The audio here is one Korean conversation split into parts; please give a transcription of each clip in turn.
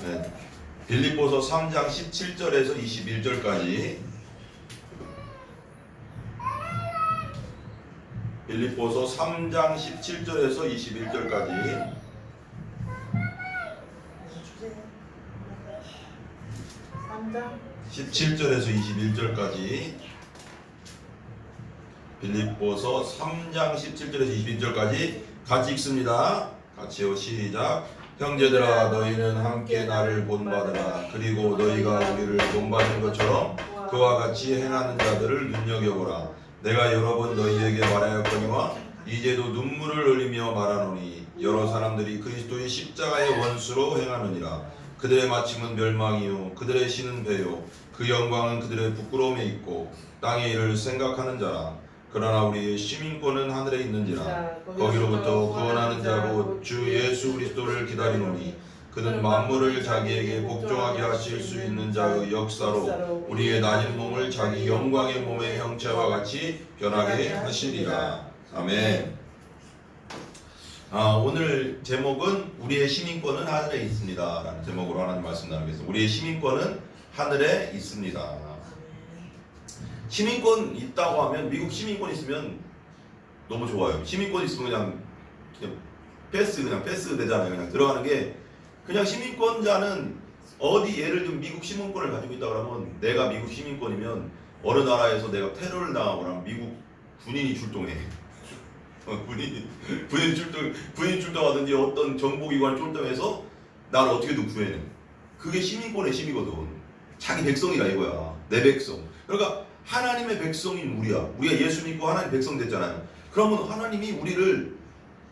네. 빌립보서 3장 17절에서 21절까지. 빌립보서 3장 17절에서 21절까지. 3장 17절에서 21절까지. 빌립보서 3장 17절에서 21절까지 같이 읽습니다. 같이요. 시작. 형제들아 너희는 함께 나를 본받으라. 그리고 너희가 우리를 본받은 것처럼 그와 같이 행하는 자들을 눈여겨보라. 내가 여러 번 너희에게 말하였거니와 이제도 눈물을 흘리며 말하노니 여러 사람들이 그리스도의 십자가의 원수로 행하느니라. 그들의 마침은 멸망이요 그들의 신은 배요 그 영광은 그들의 부끄러움에 있고 땅의 일을 생각하는 자라. 그러나 우리의 시민권은 하늘에 있는지라. 거기로부터 구원하는 자로 주 예수 그리스도를 기다리노니 그는 만물을 자기에게 복종하게 하실 수 있는 자의 역사로 우리의 낮은 몸을 자기 영광의 몸의 형체와 같이 변하게 하시리라. 아멘. 오늘 제목은 우리의 시민권은 하늘에 있습니다 라는 제목으로 하나님 말씀 나누겠습니다. 우리의 시민권은 하늘에 있습니다. 시민권 있다고 하면, 미국 시민권 있으면 너무 좋아요. 시민권 있으면 그냥 패스 되잖아요. 그냥 들어가는 게, 그냥 시민권자는 어디, 예를 들면 미국 시민권을 가지고 있다 그러면, 내가 미국 시민권이면 어느 나라에서 내가 테러를 당하거나 미국 군인이 출동해. 군인 출동하든지 어떤 정보기관 출동해서 나를 어떻게든 구해내. 그게 시민권의 힘이거든. 자기 백성이라 이거야. 내 백성. 그러니까 하나님의 백성인 우리야. 우리가 예수 믿고 하나님 백성 됐잖아요. 그러면 하나님이 우리를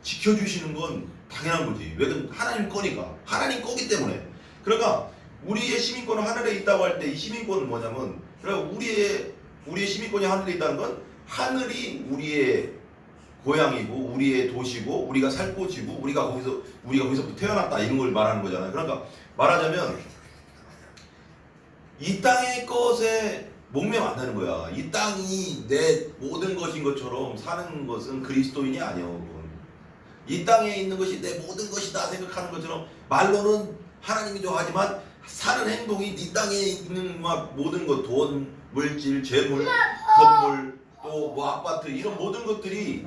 지켜주시는 건 당연한 거지. 왜냐면 하나님 거니까. 하나님 거기 때문에. 그러니까 우리의 시민권은 하늘에 있다고 할 때 이 시민권은 뭐냐면, 그러니까 우리의 시민권이 하늘에 있다는 건 하늘이 우리의 고향이고 우리의 도시고 우리가 살 곳이고 우리가 거기서부터 태어났다 이런 걸 말하는 거잖아요. 그러니까 말하자면 이 땅의 것에 목매면 안 되는 거야. 이 땅이 내 모든 것인 것처럼 사는 것은 그리스도인이 아니요. 이 땅에 있는 것이 내 모든 것이다 생각하는 것처럼 말로는 하나님이 좋아하지만 사는 행동이 이 땅에 있는 막 모든 것, 돈, 물질, 재물, 건물, 또 뭐 아파트 이런 모든 것들이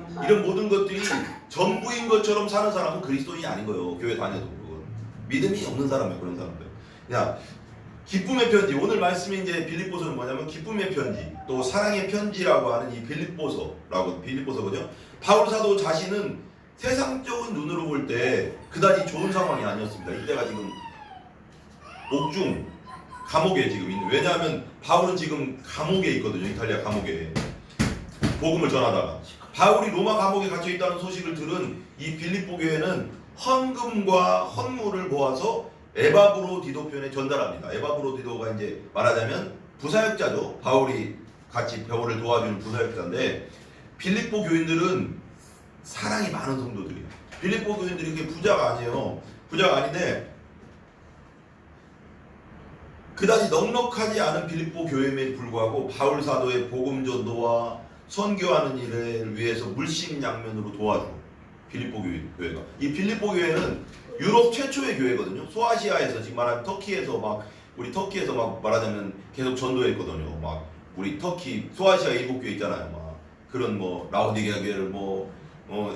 전부인 것처럼 사는 사람은 그리스도인이 아닌 거예요. 교회 다녀도 믿음이 없는 사람이에요. 그런 사람들. 야, 기쁨의 편지, 오늘 말씀이 이제 빌립보서는 뭐냐면 기쁨의 편지, 또 사랑의 편지라고 하는 이 빌립보서거든요. 바울 사도 자신은 세상적인 눈으로 볼 때 그다지 좋은 상황이 아니었습니다. 이때가 지금 옥중 감옥에 지금 있는. 왜냐하면 바울은 지금 감옥에 있거든요. 이탈리아 감옥에 복음을 전하다가 바울이 로마 감옥에 갇혀 있다는 소식을 들은 이 빌립보 교회는 헌금과 헌물을 모아서 에바브로디도편에 전달합니다. 에바브로디도가 이제 말하자면 부사역자죠. 바울이 같이 바울을 도와주는 부사역자인데, 빌립보 교인들은 사랑이 많은 성도들이에요. 빌립보 교인들이 그게 부자가 아니에요. 부자가 아닌데 그다지 넉넉하지 않은 빌립보 교회임에 불구하고 바울 사도의 복음 전도와 선교하는 일을 위해서 물심양면으로 도와줘. 빌립보 교회가. 이 빌립보 교회는 유럽 최초의 교회거든요. 소아시아에서 지금 말하는 터키에서 우리 터키에서 말하자면 계속 전도했거든요. 막 우리 터키 소아시아 7교회 있잖아요. 막 그런 뭐 라오디게아 교회를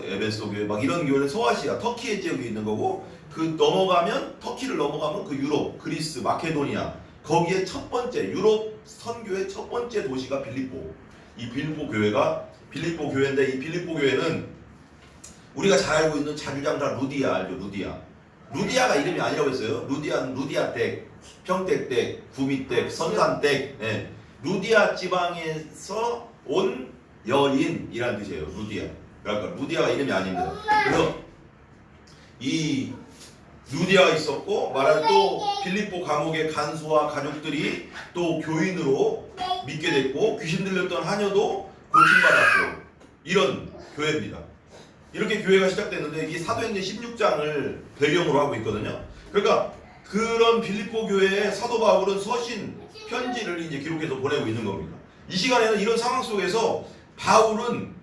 에베소 교회 막 이런 교회는 소아시아 터키의 지역에 있는 거고, 터키를 넘어가면 그 유럽, 그리스, 마케도니아, 거기에 첫 번째 유럽 선교의 첫 번째 도시가 빌립보. 이 빌립보 교회인데, 이 빌립보 교회는 우리가 잘 알고 있는 자주장사 루디아 알죠? 루디아가 이름이 아니라고 했어요. 루디아댁, 평택댁, 구미댁, 선산댁. 네. 루디아 지방에서 온 여인이라는 뜻이에요. 루디아. 그러니까 루디아가 이름이 아닙니다. 그래서 이 루디아가 있었고, 말하자면 또 빌립보 감옥의 간수와 가족들이 또 교인으로 믿게 됐고, 귀신 들렸던 하녀도 고침받았고, 이런 교회입니다. 이렇게 교회가 시작됐는데, 이게 사도행전 16장을 배경으로 하고 있거든요. 그러니까 그런 빌립보 교회에 사도 바울은 서신 편지를 이제 기록해서 보내고 있는 겁니다. 이 시간에는 이런 상황 속에서 바울은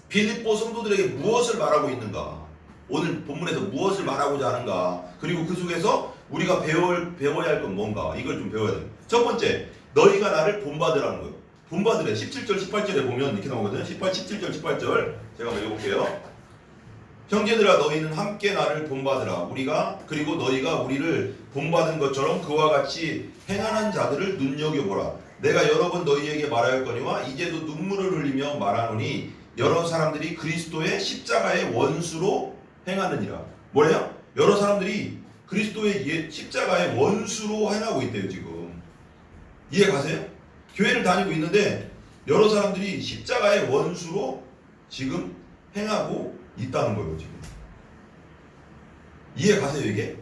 빌립보 성도들에게 무엇을 말하고 있는가? 오늘 본문에서 무엇을 말하고자 하는가, 그리고 그 속에서 우리가 배워야 할 건 뭔가, 이걸 좀 배워야 돼요. 첫 번째, 너희가 나를 본받으라는 거예요. 본받으래. 17절 18절에 보면 이렇게 나오거든요. 17절 18절 제가 한번 읽어볼게요. 형제들아, 너희는 함께 나를 본받으라. 그리고 너희가 우리를 본받은 것처럼 그와 같이 행하는 자들을 눈여겨보라. 내가 여러 번 너희에게 말하였거니와 이제도 눈물을 흘리며 말하노니 여러 사람들이 그리스도의 십자가의 원수로 행하느니라. 뭐래요? 여러 사람들이 그리스도의 십자가의 원수로 행하고 있대요. 지금 이해 가세요? 교회를 다니고 있는데 여러 사람들이 십자가의 원수로 지금 행하고 있다는 거예요. 지금 이해 가세요? 이게?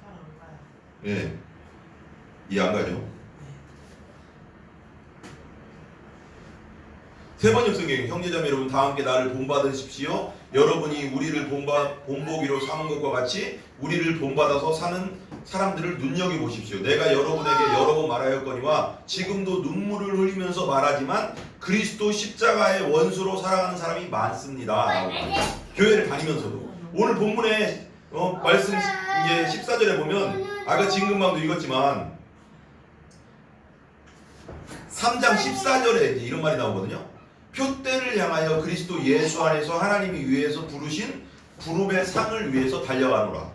잘 안 가요. 예, 이해 안 가죠? 세 번역 성경, 형제자매 여러분 다 함께 나를 본받으십시오. 여러분이 우리를 본보기로 삼은 것과 같이 우리를 본받아서 사는 사람들을 눈여겨보십시오. 내가 여러분에게 여러 번 말하였거니와 지금도 눈물을 흘리면서 말하지만 그리스도 십자가의 원수로 살아가는 사람이 많습니다. 교회를 다니면서도 오늘 본문에 말씀 이제 14절에 보면 아까 진금방도 읽었지만 3장 14절에 이런 말이 나오거든요. 표대를 향하여 그리스도 예수 안에서 하나님이 위해서 부르신 부름의 상을 위해서 달려가노라.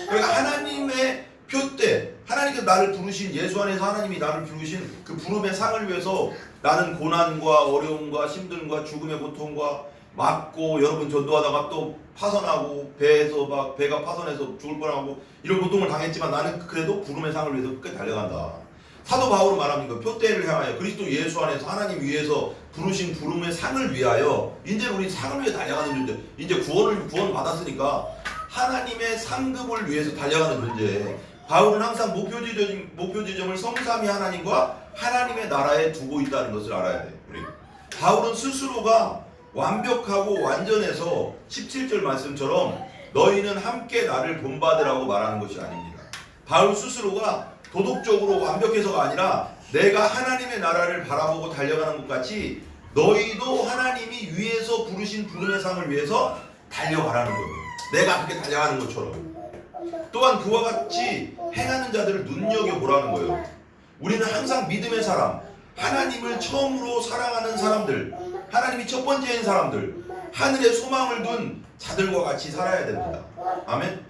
그러니까 하나님의 표대, 하나님께서 나를 부르신, 예수 안에서 하나님이 나를 부르신 그 부름의 상을 위해서 나는 고난과 어려움과 힘듦과 죽음의 고통과 맞고, 여러분 전도하다가 또 파선하고 배에서 배가 파선해서 죽을 뻔하고 이런 고통을 당했지만 나는 그래도 부름의 상을 위해서 끝까지 달려간다. 사도 바울은 말합니다. 표대를 향하여 그리스도 예수 안에서 하나님 위해서 부르신 부름의 상을 위하여, 이제 우리 상을 위해 달려가는 존재. 이제 구원 받았으니까 하나님의 상급을 위해서 달려가는 존재. 바울은 항상 목표 지점을 성삼위 하나님과 하나님의 나라에 두고 있다는 것을 알아야 돼요. 우리 바울은 스스로가 완벽하고 완전해서 17절 말씀처럼 너희는 함께 나를 본받으라고 말하는 것이 아닙니다. 바울 스스로가 도덕적으로 완벽해서가 아니라 내가 하나님의 나라를 바라보고 달려가는 것 같이 너희도 하나님이 위에서 부르신 부름의 상을 위해서 달려가라는 거예요. 내가 그렇게 달려가는 것처럼. 또한 그와 같이 행하는 자들을 눈여겨보라는 거예요. 우리는 항상 믿음의 사람, 하나님을 처음으로 사랑하는 사람들, 하나님이 첫 번째인 사람들, 하늘에 소망을 둔 자들과 같이 살아야 됩니다. 아멘?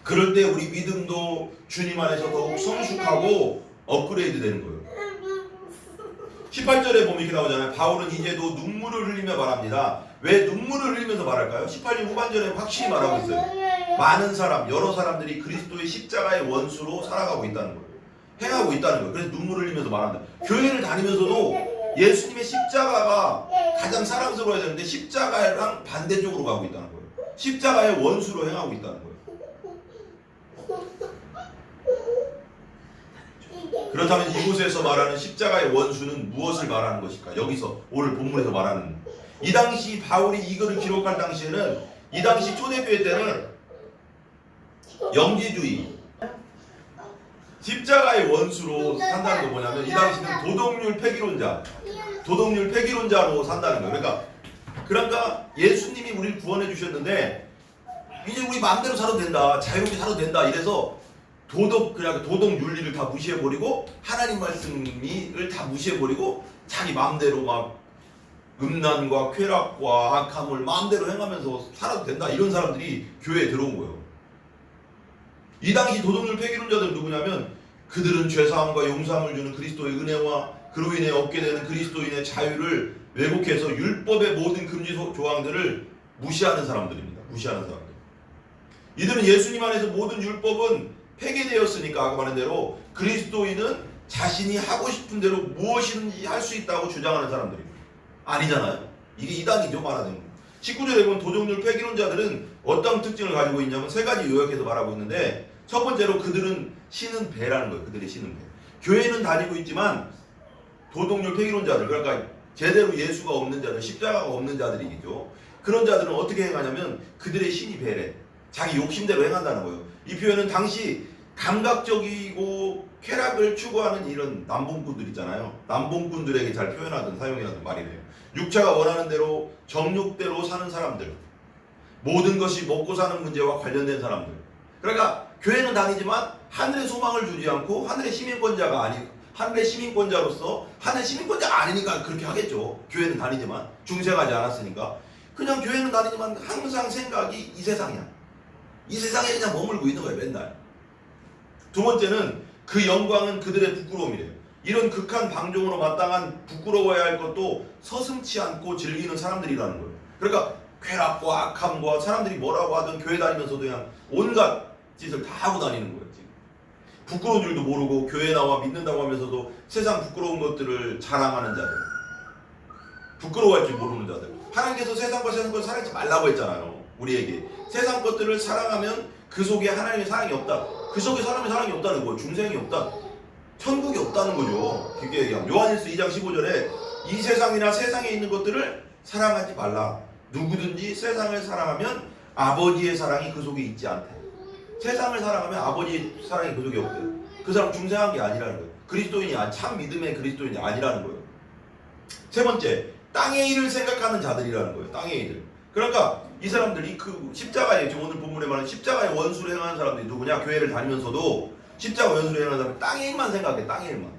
그럴 때 우리 믿음도 주님 안에서 더욱 성숙하고 업그레이드 되는 거예요. 18절에 보면 이렇게 나오잖아요. 바울은 이제도 눈물을 흘리며 말합니다. 왜 눈물을 흘리면서 말할까요? 18절 후반절에 확실히 말하고 있어요. 많은 사람, 여러 사람들이 그리스도의 십자가의 원수로 살아가고 있다는 거예요. 행하고 있다는 거예요. 그래서 눈물을 흘리면서 말한다. 교회를 다니면서도 예수님의 십자가가 가장 사랑스러워야 되는데 십자가랑 반대쪽으로 가고 있다는 거예요. 십자가의 원수로 행하고 있다는 거예요. 그렇다면 이곳에서 말하는 십자가의 원수는 무엇을 말하는 것일까? 여기서 오늘 본문에서 말하는, 이 당시 바울이 이거를 기록할 당시에는, 이 당시 초대교회 때는 영지주의, 십자가의 원수로 산다는 거 뭐냐면 이 당시는 도덕률 폐기론자로 산다는 거예요. 그러니까 예수님이 우리를 구원해 주셨는데 이제 우리 마음대로 살아도 된다, 자유롭게 살아도 된다, 이래서 도덕 윤리를 다 무시해버리고 하나님 말씀을 다 무시해버리고 자기 마음대로 막 음란과 쾌락과 악함을 마음대로 행하면서 살아도 된다, 이런 사람들이 교회에 들어온 거예요. 이 당시 도덕률 폐기론자들은 누구냐면 그들은 죄사함과 용서함을 주는 그리스도의 은혜와 그로 인해 얻게 되는 그리스도인의 자유를 왜곡해서 율법의 모든 금지 조항들을 무시하는 사람들입니다. 무시하는 사람들. 이들은 예수님 안에서 모든 율법은 폐기되었으니까 아까 말한 대로 그리스도인은 자신이 하고 싶은 대로 무엇이든지 할 수 있다고 주장하는 사람들입니다. 아니잖아요. 이게 이단이죠, 말하자면. 19절에 보면 도덕률 폐기론자들은 어떤 특징을 가지고 있냐면 세 가지 요약해서 말하고 있는데, 첫 번째로 그들은 신은 배라는 거예요. 그들의 신은 배. 교회는 다니고 있지만 도덕률 폐기론자들, 그러니까 제대로 예수가 없는 자들, 십자가가 없는 자들이겠죠. 그런 자들은 어떻게 행하냐면 그들의 신이 배래. 자기 욕심대로 행한다는 거예요. 이 표현은 당시 감각적이고 쾌락을 추구하는 이런 남봉꾼들 있잖아요. 남봉꾼들에게 잘 표현하던 사용이라던 말이래요. 육체가 원하는 대로 정욕대로 사는 사람들, 모든 것이 먹고 사는 문제와 관련된 사람들. 그러니까 교회는 다니지만 하늘의 소망을 주지 않고 하늘의 시민권자가 아니 하늘의 시민권자로서 하늘의 시민권자가 아니니까 그렇게 하겠죠. 교회는 다니지만 중생하지 않았으니까 그냥 교회는 다니지만 항상 생각이 이 세상이야. 이 세상에 그냥 머물고 있는 거예요. 맨날. 두 번째는 그 영광은 그들의 부끄러움이래요. 이런 극한 방종으로 마땅한 부끄러워야 할 것도 서슴지 않고 즐기는 사람들이라는 거예요. 그러니까 쾌락과 악함과 사람들이 뭐라고 하든 교회 다니면서도 그냥 온갖 짓을 다 하고 다니는 거예요. 지금. 부끄러운 줄도 모르고 교회 나와 믿는다고 하면서도 세상 부끄러운 것들을 자랑하는 자들, 부끄러워할 줄 모르는 자들. 하나님께서 세상과 세상 것을 사랑하지 말라고 했잖아요. 우리에게 세상 것들을 사랑하면 그 속에 하나님의 사랑이 없다. 그 속에 사람의 사랑이 없다는 거예요. 중생이 없다. 천국이 없다는 거죠. 그게 얘기하면 요한일서 2장 15절에 이 세상이나 세상에 있는 것들을 사랑하지 말라. 누구든지 세상을 사랑하면 아버지의 사랑이 그 속에 있지 않대. 세상을 사랑하면 아버지의 사랑이 그 속에 없대. 그 사람 중생한 게 아니라는 거예요. 그리스도인이 참 믿음의 그리스도인이 아니라는 거예요. 세 번째, 땅의 일을 생각하는 자들이라는 거예요. 땅의 일을. 그러니까 이 사람들이 그 십자가에 지금 오늘 본문에 말하는 십자가의 원수를 행하는 사람들이 누구냐? 교회를 다니면서도 십자가 원수를 행하는 사람은 땅의 일만 생각해. 땅의 일만.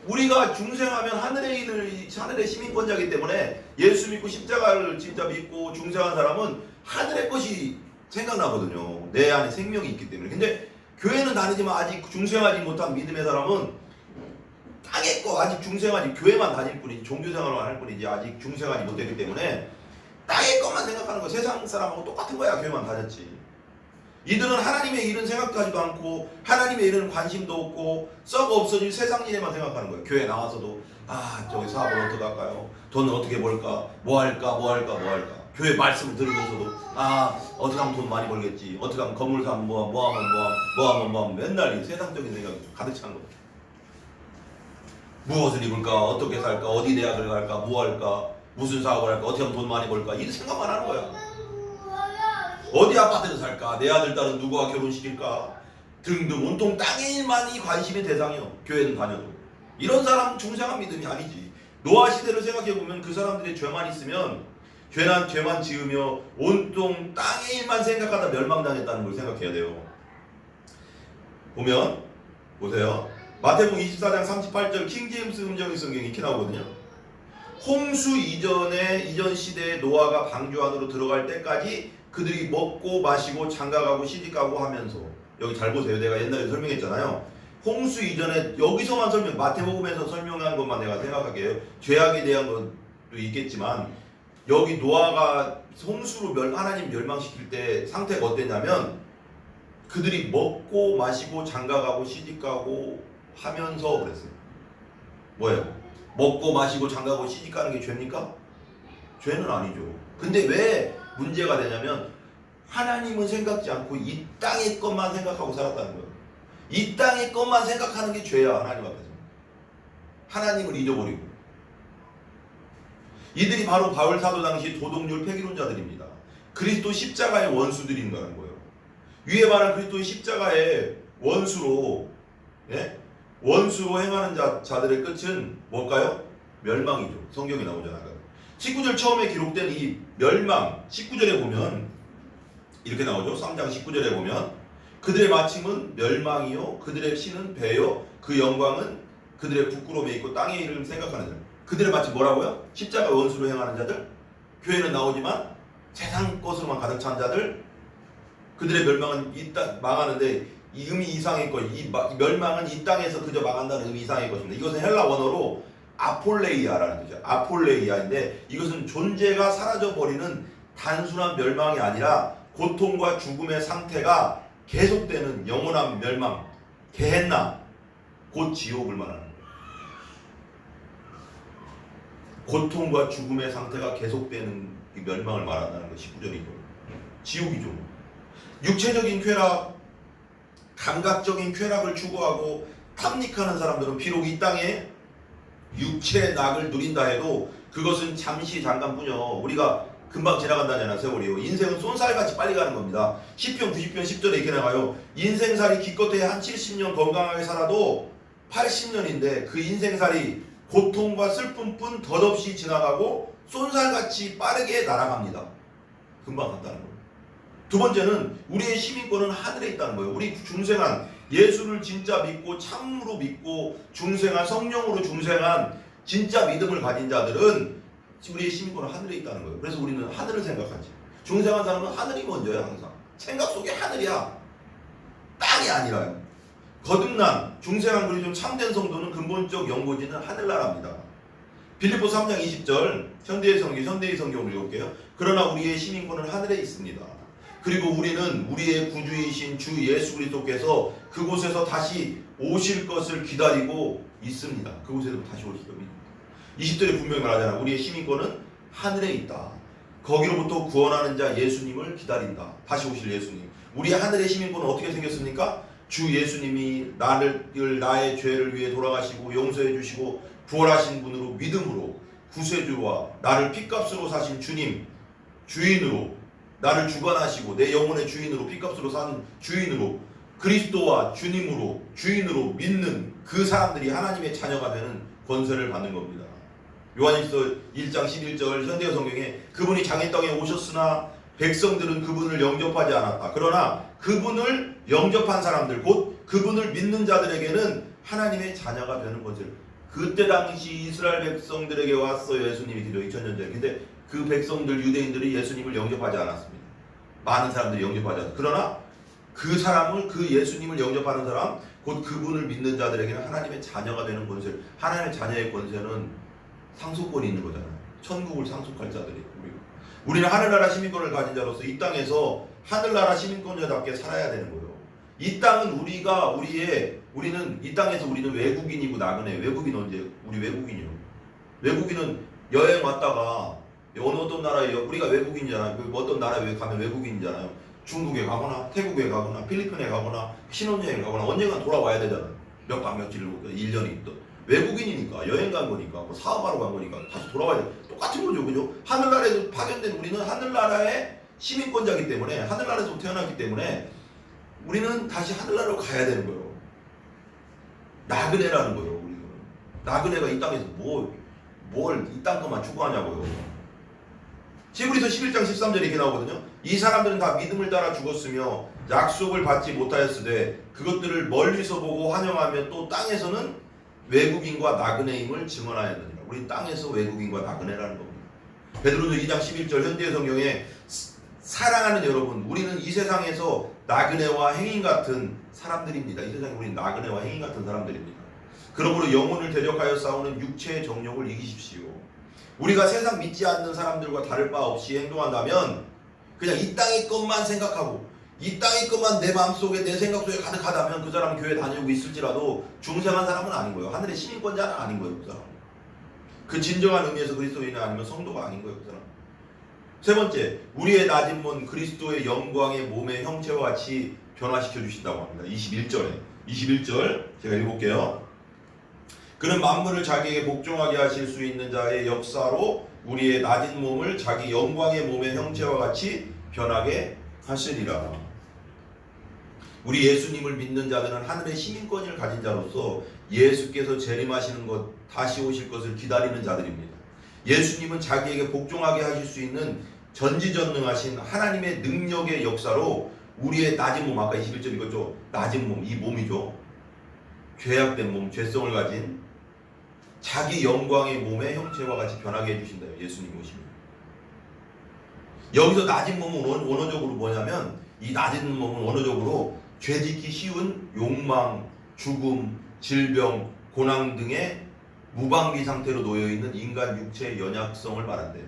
우리가 중생하면 하늘의 일을 하늘의 시민권자이기 때문에 예수 믿고 십자가를 진짜 믿고 중생한 사람은 하늘의 것이 생각나거든요. 내 안에 생명이 있기 때문에. 근데 교회는 다니지만 아직 중생하지 못한 믿음의 사람은 땅의 거 아직 중생하지 교회만 다닐 뿐이지 종교생활만 할 뿐이지 아직 중생하지 못했기 때문에 땅의 것만 생각하는 거. 세상 사람하고 똑같은 거야. 교회만 다녔지. 이들은 하나님의 일은 생각하지도 않고 하나님의 일은 관심도 없고 썩 없어질 세상 일에만 생각하는 거예요. 교회 나와서도 저기 사업을 어떻게 할까요? 돈을 어떻게 벌까? 뭐 할까? 교회 말씀을 들으면서도 어떻게 하면 돈 많이 벌겠지? 어떻게 하면 건물 사면 뭐 하면 맨날 이 세상적인 생각이 가득 찬 거예요. 무엇을 입을까? 어떻게 살까? 어디 대학을 갈까? 뭐 할까? 무슨 사업을 할까? 어떻게 하면 돈 많이 벌까? 이 생각만 하는 거야. 어디 아파트를 살까? 내 아들 딸은 누구와 결혼시킬까? 등등 온통 땅의 일만이 관심의 대상이요. 교회는 다녀도. 이런 사람 중생한 믿음이 아니지. 노아 시대를 생각해보면 그 사람들이 죄만 있으면 죄만 지으며 온통 땅의 일만 생각하다 멸망당했다는 걸 생각해야 돼요. 보면 보세요. 마태복음 24장 38절 킹제임스 음정의 성경이 이렇게 나오거든요. 홍수 이전 시대에 노아가 방주 안으로 들어갈 때까지 그들이 먹고 마시고 장가가고 시집가고 하면서 여기 잘 보세요. 내가 옛날에 설명했잖아요. 홍수 이전에 여기서만 마태복음에서 설명한 것만 내가 생각할게요. 죄악에 대한 것도 있겠지만 여기 노아가 홍수로 하나님 멸망시킬 때 상태가 어땠냐면 그들이 먹고 마시고 장가가고 시집가고 하면서 그랬어요. 뭐예요? 먹고 마시고 장가가고 시집가는 게 죄입니까? 죄는 아니죠. 근데 왜 문제가 되냐면 하나님은 생각지 않고 이 땅의 것만 생각하고 살았다는 거예요. 이 땅의 것만 생각하는 게 죄야. 하나님 앞에서. 하나님을 잊어버리고. 이들이 바로 바울 사도 당시 도덕률 폐기론자들입니다. 그리스도 십자가의 원수들인다는 거예요. 위에 말한 그리스도의 십자가의 원수로 행하는 자들의 끝은 뭘까요? 멸망이죠. 성경에 나오잖아요. 19절 처음에 기록된 이 멸망 19절에 보면 이렇게 나오죠. 3장 19절에 보면 그들의 마침은 멸망이요 그들의 피는 배요 그 영광은 그들의 부끄러움에 있고 땅의 일을 생각하는 자들. 그들의 마침 뭐라고요? 십자가 원수로 행하는 자들. 교회는 나오지만 세상 것으로만 가득 찬 자들. 그들의 멸망은 망하는데 이 의미 이상의 것, 이 멸망은 이 땅에서 그저 망한다는 의미 이상의 것입니다. 이것은 헬라 원어로 아폴레이아라는 뜻이죠. 아폴레이아인데 이것은 존재가 사라져버리는 단순한 멸망이 아니라 고통과 죽음의 상태가 계속되는 영원한 멸망, 게헨나, 곧 지옥을 말하는 거예요. 고통과 죽음의 상태가 계속되는 이 멸망을 말한다는 거 19절이죠. 지옥이죠. 육체적인 쾌락, 감각적인 쾌락을 추구하고 탐닉하는 사람들은 비록 이 땅에 육체의 낙을 누린다 해도 그것은 잠시 잠깐뿐이요. 우리가 금방 지나간다잖아. 세월이요. 인생은 쏜살같이 빨리 가는 겁니다. 시편 90편 10절에 이렇게 나가요. 인생살이 기껏해 한 70년 건강하게 살아도 80년인데 그 인생살이 고통과 슬픔뿐 덧없이 지나가고 쏜살같이 빠르게 날아갑니다. 금방 간다는 거예요. 두 번째는 우리의 시민권은 하늘에 있다는 거예요. 우리 중생한 예수를 진짜 믿고 참으로 믿고 중생한 성령으로 중생한 진짜 믿음을 가진 자들은 우리의 시민권은 하늘에 있다는 거예요. 그래서 우리는 하늘을 생각하지. 중생한 사람은 하늘이 먼저야. 항상 생각 속에 하늘이야. 땅이 아니라요. 거듭난 중생한 그리고 좀 참된 성도는 근본적 연고지는 하늘나라입니다. 빌립보 3장 20절 현대의 성경을 읽을게요. 그러나 우리의 시민권은 하늘에 있습니다. 그리고 우리는 우리의 구주이신 주 예수 그리스도께서 그곳에서 다시 오실 것을 기다리고 있습니다. 그곳에서 다시 오실 겁니다. 20절에 분명히 말하잖아요. 우리의 시민권은 하늘에 있다. 거기로부터 구원하는 자 예수님을 기다린다. 다시 오실 예수님. 우리의 하늘의 시민권은 어떻게 생겼습니까? 주 예수님이 나의 죄를 위해 돌아가시고 용서해 주시고 부활하신 분으로 믿음으로 구세주와 나를 핏값으로 사신 주님 주인으로 나를 주관하시고 내 영혼의 주인으로 핏값으로 산 주인으로 그리스도와 주님으로 주인으로 믿는 그 사람들이 하나님의 자녀가 되는 권세를 받는 겁니다. 요한일서 1장 11절 현대어 성경에 그분이 장의 땅에 오셨으나 백성들은 그분을 영접하지 않았다. 그러나 그분을 영접한 사람들 곧 그분을 믿는 자들에게는 하나님의 자녀가 되는 권세를. 그때 당시 이스라엘 백성들에게 왔어요. 예수님이 기도 2000년 전에. 근데 그 백성들 유대인들이 예수님을 영접하지 않았습니다. 많은 사람들이 영접하지 않았습니다. 그러나 그 사람을 그 예수님을 영접하는 사람 곧 그분을 믿는 자들에게는 하나님의 자녀가 되는 권세를. 하나님의 자녀의 권세는 상속권이 있는 거잖아요. 천국을 상속할 자들이. 우리는 하늘나라 시민권을 가진 자로서 이 땅에서 하늘나라 시민권자답게 살아야 되는 거예요. 이 땅은 우리는 이 땅에서 우리는 외국인이고 나그네. 외국인 언제? 우리 외국인이요. 외국인은 여행 왔다가 어떤 나라에 우리가 외국인이잖아요. 어떤 나라에 가면 외국인이잖아요. 중국에 가거나 태국에 가거나 필리핀에 가거나 신혼여행 가거나 언젠가 돌아와야 되잖아요. 몇 박 며칠을 1년이 있던. 외국인이니까 여행 간 거니까 뭐 사업하러 간 거니까 다시 돌아와야 돼. 똑같은 거죠. 그죠? 하늘나라에서 파견된 우리는 하늘나라의 시민권자이기 때문에 하늘나라에서 태어났기 때문에 우리는 다시 하늘나라로 가야 되는 거예요. 나그네라는 거예요. 우리는. 나그네가 이 땅에서 뭘 이 땅 것만 추구하냐고요. 히브리서 11장 13절에 이렇게 나오거든요. 이 사람들은 다 믿음을 따라 죽었으며 약속을 받지 못하였으되 그것들을 멀리서 보고 환영하며 또 땅에서는 외국인과 나그네임을 증언하였느니라. 우리 땅에서 외국인과 나그네라는 겁니다. 베드로서 2장 11절 현대의 성경에 사랑하는 여러분, 우리는 이 세상에서 나그네와 행인 같은 사람들입니다. 이 세상에 우리는 나그네와 행인 같은 사람들입니다. 그러므로 영혼을 대적하여 싸우는 육체의 정욕을 이기십시오. 우리가 세상 믿지 않는 사람들과 다를 바 없이 행동한다면 그냥 이 땅의 것만 생각하고 이 땅의 것만 내 마음속에 내 생각 속에 가득하다면 그 사람은 교회 다니고 있을지라도 중생한 사람은 아닌 거예요. 하늘의 시민권자는 아닌 거예요. 그 사람. 그 진정한 의미에서 그리스도인이 아니면 성도가 아닌 거예요. 그 사람. 세 번째, 우리의 낮은 몸 그리스도의 영광의 몸의 형체와 같이 변화시켜 주신다고 합니다. 21절 제가 읽어볼게요. 그는 만물을 자기에게 복종하게 하실 수 있는 자의 역사로 우리의 낮은 몸을 자기 영광의 몸의 형체와 같이 변하게 하시리라. 우리 예수님을 믿는 자들은 하늘의 시민권을 가진 자로서 예수께서 재림하시는 것, 다시 오실 것을 기다리는 자들입니다. 예수님은 자기에게 복종하게 하실 수 있는 전지전능하신 하나님의 능력의 역사로 우리의 낮은 몸, 아까 21절 읽었죠? 낮은 몸, 이 몸이죠. 죄악된 몸, 죄성을 가진 자기 영광의 몸의 형체와 같이 변하게 해주신다. 예수님 오십니다. 여기서 낮은 몸은 원어적으로 뭐냐면 이 낮은 몸은 원어적으로 죄짓기 쉬운 욕망, 죽음, 질병, 고난 등의 무방비 상태로 놓여있는 인간 육체의 연약성을 말한대요.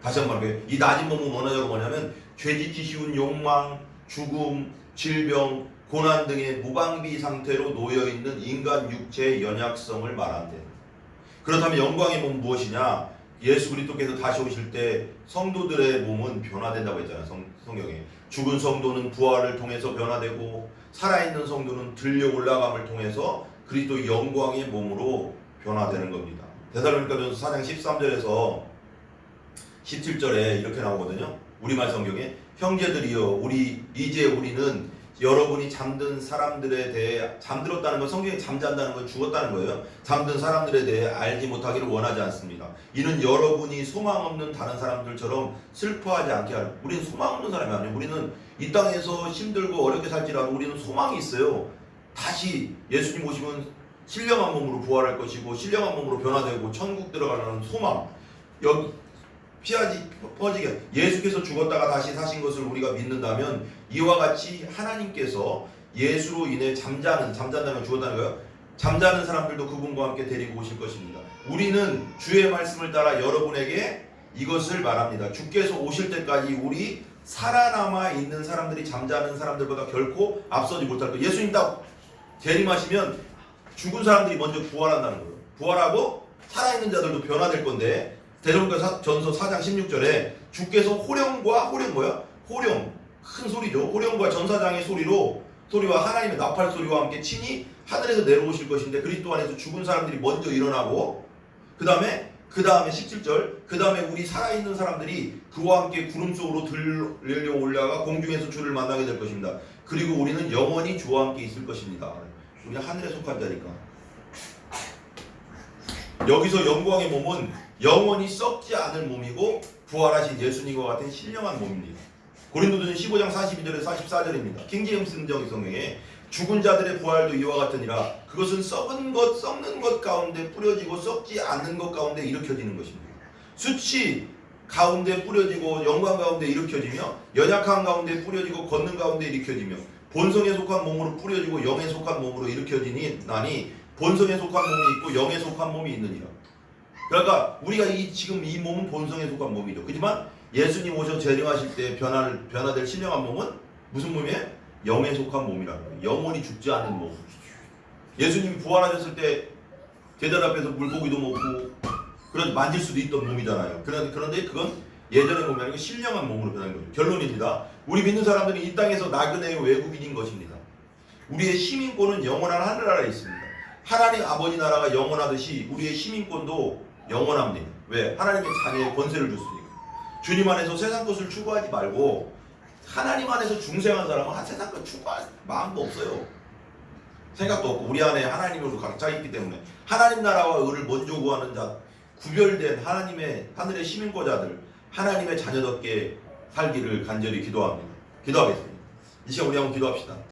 다시 한번 말할게요. 이 낮은 몸은 원어적으로 뭐냐면 죄짓기 쉬운 욕망, 죽음, 질병, 고난 등의 무방비 상태로 놓여있는 인간 육체의 연약성을 말한대요. 그렇다면 영광의 몸은 무엇이냐? 예수 그리스도께서 다시 오실 때 성도들의 몸은 변화된다고 했잖아요. 성경에. 죽은 성도는 부활을 통해서 변화되고 살아있는 성도는 들려 올라감을 통해서 그리스도의 영광의 몸으로 변화되는 겁니다. 데살로니가전서 4장 13절에서 17절에 이렇게 나오거든요. 우리말 성경에 형제들이여 이제 우리는 여러분이 잠든 사람들에 대해 잠들었다는 건 성경에 잠잔다는 건 죽었다는 거예요. 잠든 사람들에 대해 알지 못하기를 원하지 않습니다. 이는 여러분이 소망 없는 다른 사람들처럼 슬퍼하지 않게 하려. 우리는 소망 없는 사람이 아니에요. 우리는 이 땅에서 힘들고 어렵게 살지라도 우리는 소망이 있어요. 다시 예수님 오시면 신령한 몸으로 부활할 것이고 신령한 몸으로 변화되고 천국 들어가는 소망. 여기 피하지 퍼지게 예수께서 죽었다가 다시 사신 것을 우리가 믿는다면 이와 같이 하나님께서 예수로 인해 잠잔다면 죽었다는 거예요. 잠자는 사람들도 그분과 함께 데리고 오실 것입니다. 우리는 주의 말씀을 따라 여러분에게 이것을 말합니다. 주께서 오실 때까지 우리 살아남아 있는 사람들이 잠자는 사람들보다 결코 앞서지 못할 거예요. 예수님 딱 재림하시면 죽은 사람들이 먼저 부활한다는 거예요. 부활하고 살아있는 자들도 변화될 건데 데살로니가 전서 4장 16절에 주께서 호령 큰 소리죠. 호령과 전사장의 소리와 하나님의 나팔 소리와 함께 친히 하늘에서 내려오실 것인데 그리스도 안에서 죽은 사람들이 먼저 일어나고 그 다음에 17절 그 다음에 우리 살아있는 사람들이 그와 함께 구름 속으로 들려 올라가 공중에서 주를 만나게 될 것입니다. 그리고 우리는 영원히 주와 함께 있을 것입니다. 우리 하늘에 속한 자니까. 여기서 영광의 몸은 영원히 썩지 않을 몸이고 부활하신 예수님과 같은 신령한 몸입니다. 고린도전서 15장 42절에서 44절입니다. 킹제임스 성경에 죽은 자들의 부활도 이와 같으니라 그것은 썩는 것 가운데 뿌려지고 썩지 않는 것 가운데 일으켜지는 것입니다. 수치 가운데 뿌려지고 영광 가운데 일으켜지며 연약함 가운데 뿌려지고 걷는 가운데 일으켜지며 본성에 속한 몸으로 뿌려지고 영에 속한 몸으로 일으켜지니 나니 본성에 속한 몸이 있고 영에 속한 몸이 있느니라. 그러니까 우리가 지금 이 몸은 본성에 속한 몸이죠. 그렇지만 예수님 오셔 재림하실 때 변화될 신령한 몸은 무슨 몸이에요? 영에 속한 몸이라는 거예요. 영원히 죽지 않는 몸. 예수님이 부활하셨을 때 제자 앞에서 물고기도 먹고 그런 만질 수도 있던 몸이잖아요. 그런데 그건 예전의 몸이 아니고 신령한 몸으로 변한 거죠. 결론입니다. 우리 믿는 사람들이 이 땅에서 나그네의 외국인인 것입니다. 우리의 시민권은 영원한 하늘나라에 있습니다. 하나님 아버지 나라가 영원하듯이 우리의 시민권도 영원합니다. 왜? 하나님의 자녀의 권세를 줬으니까. 주님 안에서 세상 것을 추구하지 말고 하나님 안에서 중생한 사람은 세상 것 추구할 마음도 없어요. 생각도 없고 우리 안에 하나님으로 가득 차 있기 때문에 하나님 나라와 의를 먼저 구하는 자, 구별된 하늘의 시민권자들, 하나님의 자녀답게 살기를 간절히 기도합니다. 기도하겠습니다. 이 시간 우리 한번 기도합시다.